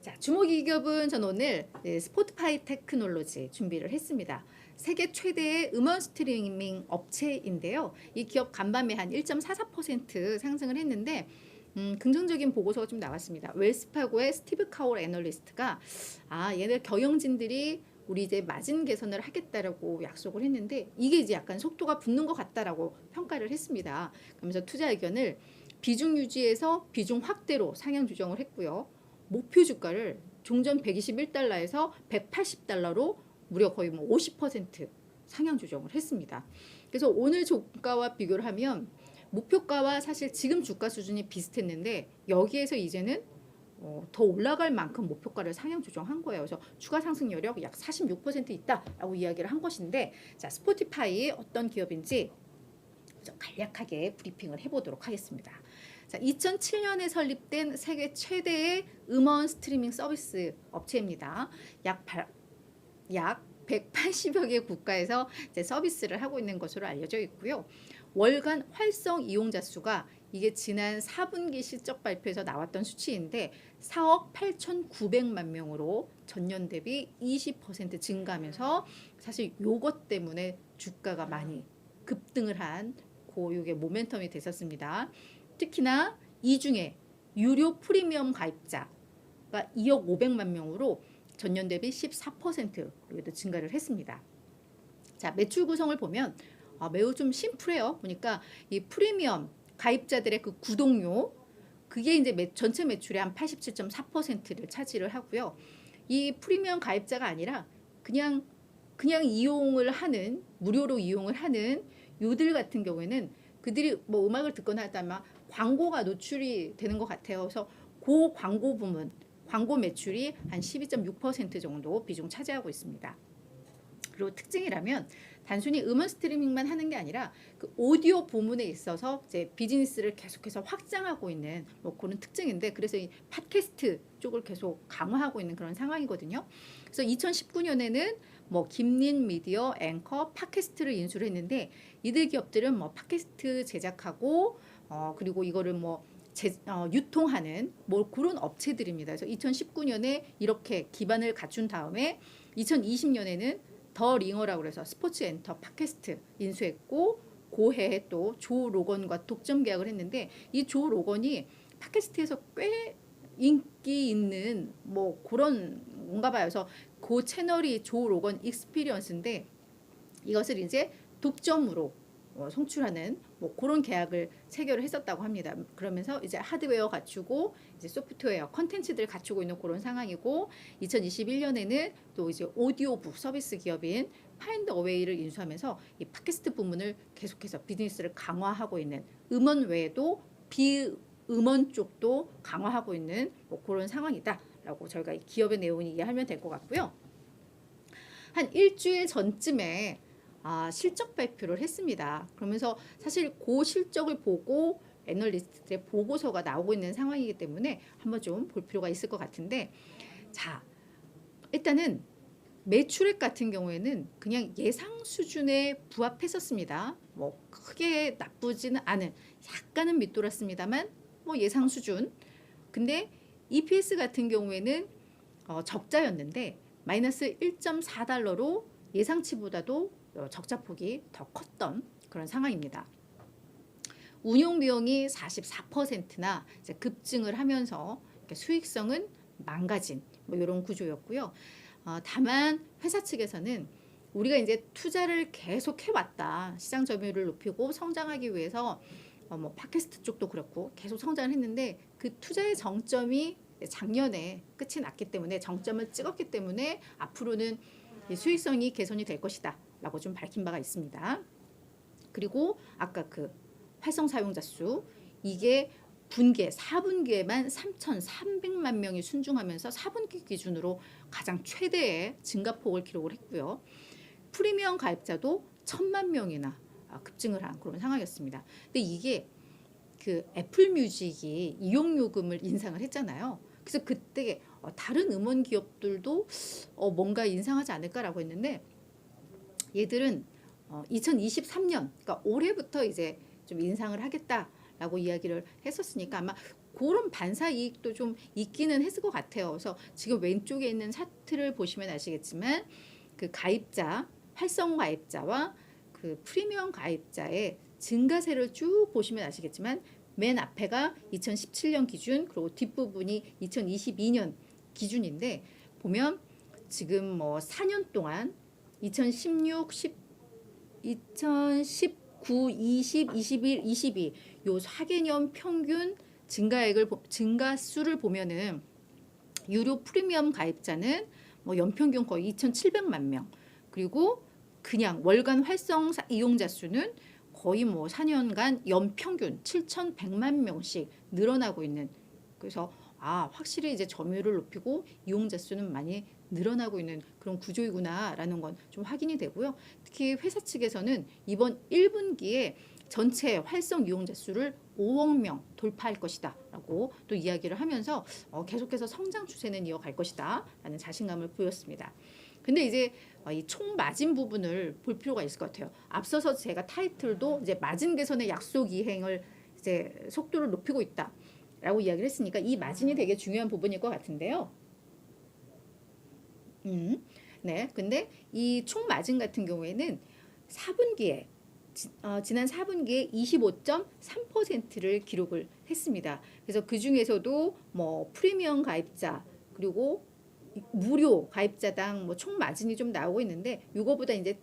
자, 주목이 기업은 전 오늘 스포티파이 테크놀로지 준비를 했습니다. 세계 최대의 음원 스트리밍 업체인데요. 이 기업 간밤에 한 1.44% 상승을 했는데 긍정적인 보고서가 좀 나왔습니다. 웰스파고의 스티브 카울 애널리스트가 얘네 경영진들이 우리 이제 마진 개선을 하겠다라고 약속을 했는데 이게 이제 약간 속도가 붙는 것 같다라고 평가를 했습니다. 그러면서 투자 의견을 비중 유지에서 비중 확대로 상향 조정을 했고요. 목표 주가를 종전 121달러에서 180달러로 무려 거의 50% 상향 조정을 했습니다. 그래서 오늘 주가와 비교를 하면 목표가와 사실 지금 주가 수준이 비슷했는데 여기에서 이제는 더 올라갈 만큼 목표가를 상향 조정한 거예요. 그래서 추가 상승 여력 약 46% 있다라고 이야기를 한 것인데, 자, 스포티파이 어떤 기업인지 좀 간략하게 브리핑을 해보도록 하겠습니다. 자, 2007년에 설립된 세계 최대의 음원 스트리밍 서비스 업체입니다. 약 180여 개 국가에서 이제 서비스를 하고 있는 것으로 알려져 있고요. 월간 활성 이용자 수가 이게 지난 4분기 실적 발표에서 나왔던 수치인데 4억 8,900만 명으로 전년 대비 20% 증가하면서 사실 요것 때문에 주가가 많이 급등을 한 요게 모멘텀이 됐었습니다. 특히나 이 중에 유료 프리미엄 가입자가 2억 500만 명으로 전년 대비 14% 증가를 했습니다. 자, 매출 구성을 보면 매우 좀 심플해요. 보니까 이 프리미엄 가입자들의 그 구독료 그게 이제 전체 매출의 한 87.4%를 차지를 하고요. 이 프리미엄 가입자가 아니라 그냥 이용을 하는 무료로 이용을 하는 요들 같은 경우에는 그들이 뭐 음악을 듣거나 하다면 광고가 노출이 되는 것 같아요. 그래서 그 광고 부문, 광고 매출이 한 12.6% 정도 비중 차지하고 있습니다. 그리고 특징이라면 단순히 음원 스트리밍만 하는 게 아니라 그 오디오 부문에 있어서 이제 비즈니스를 계속해서 확장하고 있는 뭐 그런 특징인데, 그래서 이 팟캐스트 쪽을 계속 강화하고 있는 그런 상황이거든요. 그래서 2019년에는 뭐 김린 미디어, 앵커, 팟캐스트를 인수를 했는데 이들 기업들은 뭐 팟캐스트 제작하고 그리고 이거를 뭐 유통하는 뭐 그런 업체들입니다. 그래서 2019년에 이렇게 기반을 갖춘 다음에 2020년에는 더 링어라고 해서 스포츠 엔터 팟캐스트 인수했고 고해에 또 조 로건과 독점 계약을 했는데 이 조 로건이 팟캐스트에서 꽤 인기 있는 뭐 그런 뭔가 봐요. 그래서 그 채널이 조 로건 익스피리언스인데 이것을 이제 독점으로 송출하는 뭐 그런 계약을 체결을 했었다고 합니다. 그러면서 이제 하드웨어 갖추고 이제 소프트웨어 컨텐츠들 갖추고 있는 그런 상황이고 2021년에는 또 이제 오디오북 서비스 기업인 파인드 어웨이를 인수하면서 이 팟캐스트 부문을 계속해서 비즈니스를 강화하고 있는 음원 외에도 비음원 쪽도 강화하고 있는 뭐 그런 상황이다라고 저희가 이 기업의 내용을 이해하면 될 것 같고요. 한 일주일 전쯤에 실적 발표를 했습니다. 그러면서 사실 그 실적을 보고 애널리스트의 보고서가 나오고 있는 상황이기 때문에 한번 좀 볼 필요가 있을 것 같은데, 자, 일단은 매출액 같은 경우에는 그냥 예상 수준에 부합했었습니다. 뭐 크게 나쁘지는 않은, 약간은 밑돌았습니다만 뭐 예상 수준. 근데 EPS 같은 경우에는 적자였는데 마이너스 1.4달러로 예상치보다도 적자폭이 더 컸던 그런 상황입니다. 운용 비용이 44%나 이제 급증을 하면서 수익성은 망가진 뭐 이런 구조였고요. 다만 회사 측에서는 우리가 이제 투자를 계속 해왔다. 시장 점유율을 높이고 성장하기 위해서 뭐 팟캐스트 쪽도 그렇고 계속 성장을 했는데 그 투자의 정점이 작년에 끝이 났기 때문에 정점을 찍었기 때문에 앞으로는 수익성이 개선이 될 것이다 라고 좀 밝힌 바가 있습니다. 그리고 아까 그 활성 사용자 수 이게 4분기에만 3,300만 명이 순증하면서 4분기 기준으로 가장 최대의 증가폭을 기록을 했고요. 프리미엄 가입자도 1,000만 명이나 급증을 한 그런 상황이었습니다. 근데 이게 그 애플 뮤직이 이용 요금을 인상을 했잖아요. 그래서 그때 다른 음원 기업들도 뭔가 인상하지 않을까라고 했는데 얘들은 2023년 그러니까 올해부터 이제 좀 인상을 하겠다라고 이야기를 했었으니까 아마 그런 반사 이익도 좀 있기는 했을 것 같아요. 그래서 지금 왼쪽에 있는 차트를 보시면 아시겠지만 그 가입자, 활성 가입자와 그 프리미엄 가입자의 증가세를 쭉 보시면 아시겠지만 맨 앞에가 2017년 기준, 그리고 뒷부분이 2022년 기준인데 보면 지금 뭐 4년 동안 2016, 2019, 20, 21, 22 요 4개년 평균 증가수를 보면은 유료 프리미엄 가입자는 뭐 연평균 거의 2,700만 명, 그리고 그냥 월간 활성 이용자 수는 거의 뭐 4년간 연평균 7,100만 명씩 늘어나고 있는. 그래서 확실히 이제 점유율을 높이고 이용자 수는 많이 늘어나고 있는 그런 구조이구나라는 건 좀 확인이 되고요. 특히 회사 측에서는 이번 1분기에 전체 활성 이용자 수를 5억 명 돌파할 것이다 라고 또 이야기를 하면서 계속해서 성장 추세는 이어갈 것이다 라는 자신감을 보였습니다. 근데 이제 이 총 마진 부분을 볼 필요가 있을 것 같아요. 앞서서 제가 타이틀도 이제 마진 개선의 약속 이행을 이제 속도를 높이고 있다 라고 이야기를 했으니까 이 마진이 되게 중요한 부분일 것 같은데요. 네. 근데 이 총 마진 같은 경우에는 4분기에 지난 4분기에 25.3%를 기록을 했습니다. 그래서 그 중에서도 뭐 프리미엄 가입자 그리고 무료 가입자당 뭐 총 마진이 좀 나오고 있는데 이거보다 이제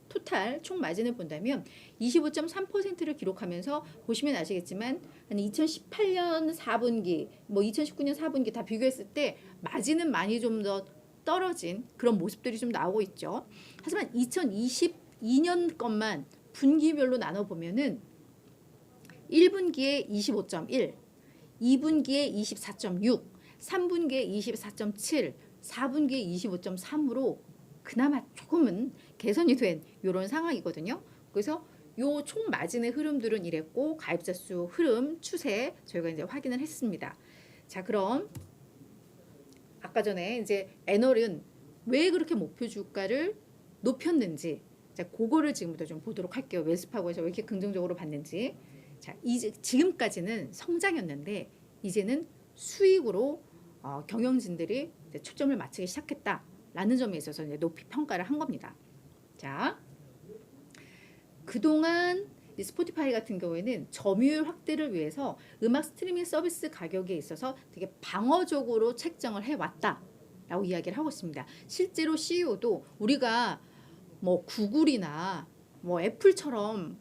토탈 총 마진을 본다면 25.3%를 기록하면서 보시면 아시겠지만 2018년 4분기 뭐 2019년 4분기 다 비교했을 때 마진은 많이 좀 더 떨어진 그런 모습들이 좀 나오고 있죠. 하지만 2022년 것만 분기별로 나눠 보면은 1분기에 25.1, 2분기에 24.6, 3분기에 24.7, 4분기에 25.3으로 그나마 조금은 개선이 된 이런 상황이거든요. 그래서 요 총 마진의 흐름들은 이랬고 가입자 수 흐름 추세 저희가 이제 확인을 했습니다. 자, 그럼 아까 전에 이제 애널은 왜 그렇게 목표 주가를 높였는지 자, 그거를 지금부터 좀 보도록 할게요. 웰스파고에서 왜 이렇게 긍정적으로 봤는지. 자, 이제 지금까지는 성장이었는데 이제는 수익으로 경영진들이 이제 초점을 맞추기 시작했다라는 점에 있어서 이제 높이 평가를 한 겁니다. 자, 그동안 스포티파이 같은 경우에는 점유율 확대를 위해서 음악 스트리밍 서비스 가격에 있어서 되게 방어적으로 책정을 해왔다라고 이야기를 하고 있습니다. 실제로 CEO도 우리가 뭐 구글이나 뭐 애플처럼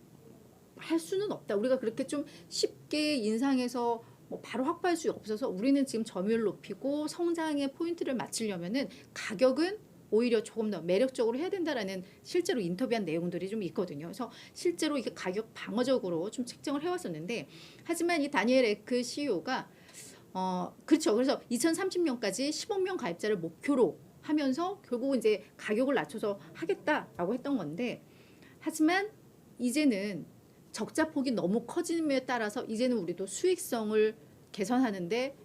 할 수는 없다. 우리가 그렇게 좀 쉽게 인상해서 뭐 바로 확보할 수 없어서 우리는 지금 점유율 높이고 성장의 포인트를 맞추려면은 가격은 오히려 조금 더 매력적으로 해야 된다라는 실제로 인터뷰한 내용들이 좀 있거든요. 그래서 실제로 이게 가격 방어적으로 좀 책정을 해왔었는데 하지만 이 다니엘 에크 CEO가 그렇죠. 그래서 2030년까지 10억 명 가입자를 목표로 하면서 결국은 이제 가격을 낮춰서 하겠다라고 했던 건데 하지만 이제는 적자 폭이 너무 커짐에 따라서 이제는 우리도 수익성을 개선하는데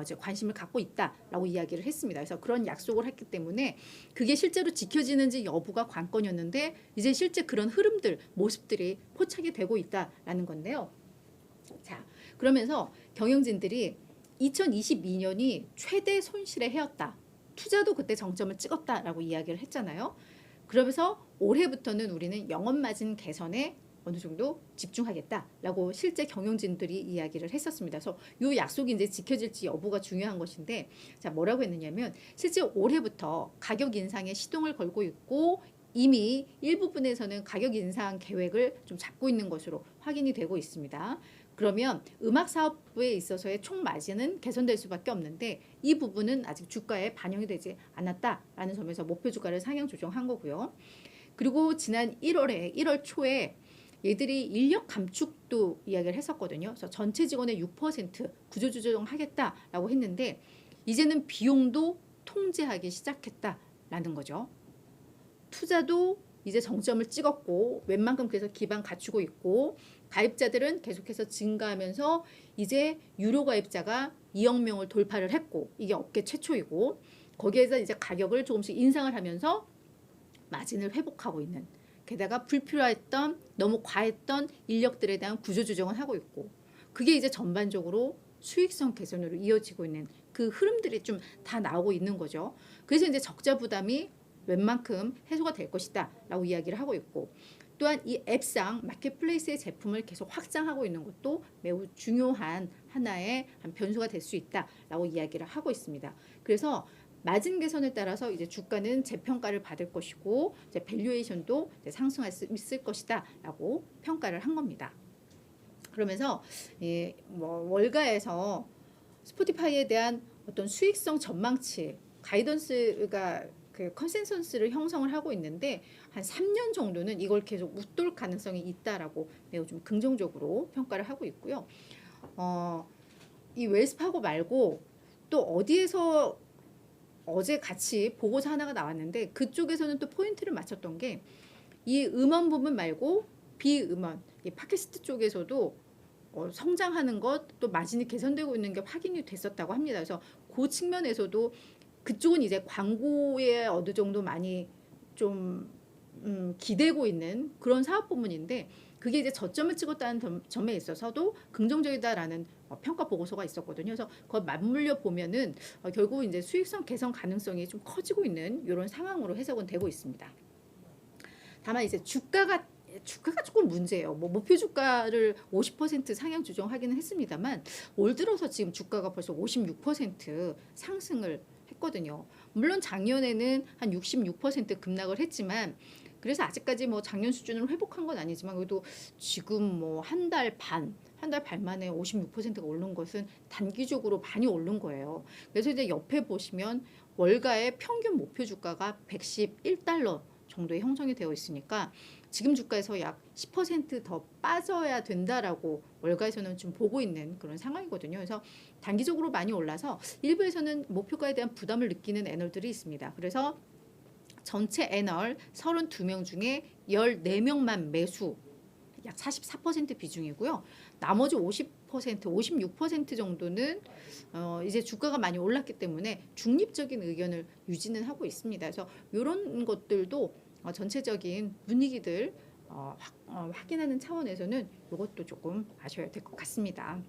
이제 관심을 갖고 있다라고 이야기를 했습니다. 그래서 그런 약속을 했기 때문에 그게 실제로 지켜지는지 여부가 관건이었는데 이제 실제 그런 흐름들, 모습들이 포착이 되고 있다라는 건데요. 자, 그러면서 경영진들이 2022년이 최대 손실의 해였다. 투자도 그때 정점을 찍었다라고 이야기를 했잖아요. 그러면서 올해부터는 우리는 영업마진 개선에 어느 정도 집중하겠다라고 실제 경영진들이 이야기를 했었습니다. 그래서 이 약속이 이제 지켜질지 여부가 중요한 것인데, 자, 뭐라고 했느냐면 실제 올해부터 가격 인상에 시동을 걸고 있고 이미 일부분에서는 가격 인상 계획을 좀 잡고 있는 것으로 확인이 되고 있습니다. 그러면 음악 사업부에 있어서의 총 마진은 개선될 수밖에 없는데 이 부분은 아직 주가에 반영이 되지 않았다라는 점에서 목표 주가를 상향 조정한 거고요. 그리고 지난 1월 초에 얘들이 인력 감축도 이야기를 했었거든요. 그래서 전체 직원의 6% 구조조정하겠다라고 했는데 이제는 비용도 통제하기 시작했다라는 거죠. 투자도 이제 정점을 찍었고 웬만큼 그래서 기반 갖추고 있고 가입자들은 계속해서 증가하면서 이제 유료 가입자가 2억 명을 돌파를 했고 이게 업계 최초이고 거기에서 이제 가격을 조금씩 인상을 하면서 마진을 회복하고 있는, 게다가 불필요했던 너무 과했던 인력들에 대한 구조조정을 하고 있고 그게 이제 전반적으로 수익성 개선으로 이어지고 있는 그 흐름들이 좀 다 나오고 있는 거죠. 그래서 이제 적자 부담이 웬만큼 해소가 될 것이다라고 이야기를 하고 있고, 또한 이 앱상 마켓플레이스의 제품을 계속 확장하고 있는 것도 매우 중요한 하나의 한 변수가 될 수 있다라고 이야기를 하고 있습니다. 그래서 마진 개선에 따라서 이제 주가는 재평가를 받을 것이고, 이제 밸류에이션도 이제 상승할 수 있을 것이다라고 평가를 한 겁니다. 그러면서 뭐 월가에서 스포티파이에 대한 어떤 수익성 전망치, 가이던스가 그 컨센서스를 형성을 하고 있는데, 한 3년 정도는 이걸 계속 웃돌 가능성이 있다라고 매우 좀 긍정적으로 평가를 하고 있고요. 이 웰스파고 말고 또 어디에서 어제 같이 보고서 하나가 나왔는데, 그쪽에서는 또 포인트를 맞췄던 게 이 음원 부분 말고 비음원, 이 팟캐스트 쪽에서도 성장하는 것, 또 마진이 개선되고 있는 게 확인이 됐었다고 합니다. 그래서 그 측면에서도 그쪽은 이제 광고에 어느 정도 많이 좀 기대고 있는 그런 사업 부문인데, 그게 이제 저점을 찍었다는 점에 있어서도 긍정적이다라는 평가 보고서가 있었거든요. 그래서 그걸 맞물려 보면은 결국 이제 수익성 개선 가능성이 좀 커지고 있는 이런 상황으로 해석은 되고 있습니다. 다만 이제 주가가 조금 문제예요. 뭐 목표 주가를 50% 상향 조정하기는 했습니다만, 올 들어서 지금 주가가 벌써 56% 상승을 했거든요. 물론 작년에는 한 66% 급락을 했지만, 그래서 아직까지 뭐 작년 수준을 회복한 건 아니지만, 그래도 지금 뭐 한 달 반 만에 56%가 오른 것은 단기적으로 많이 오른 거예요. 그래서 이제 옆에 보시면 월가의 평균 목표 주가가 111달러 정도에 형성이 되어 있으니까, 지금 주가에서 약 10%더 빠져야 된다라고 월가에서는 좀 보고 있는 그런 상황이거든요. 그래서 단기적으로 많이 올라서 일부에서는 목표가에 대한 부담을 느끼는 애널들이 있습니다. 그래서 전체 애널 32명 중에 14명만 매수, 약 44% 비중이고요. 나머지 50%, 56% 정도는 이제 주가가 많이 올랐기 때문에 중립적인 의견을 유지는 하고 있습니다. 그래서 이런 것들도 전체적인 분위기들 확인하는 차원에서는 이것도 조금 아셔야 될 것 같습니다.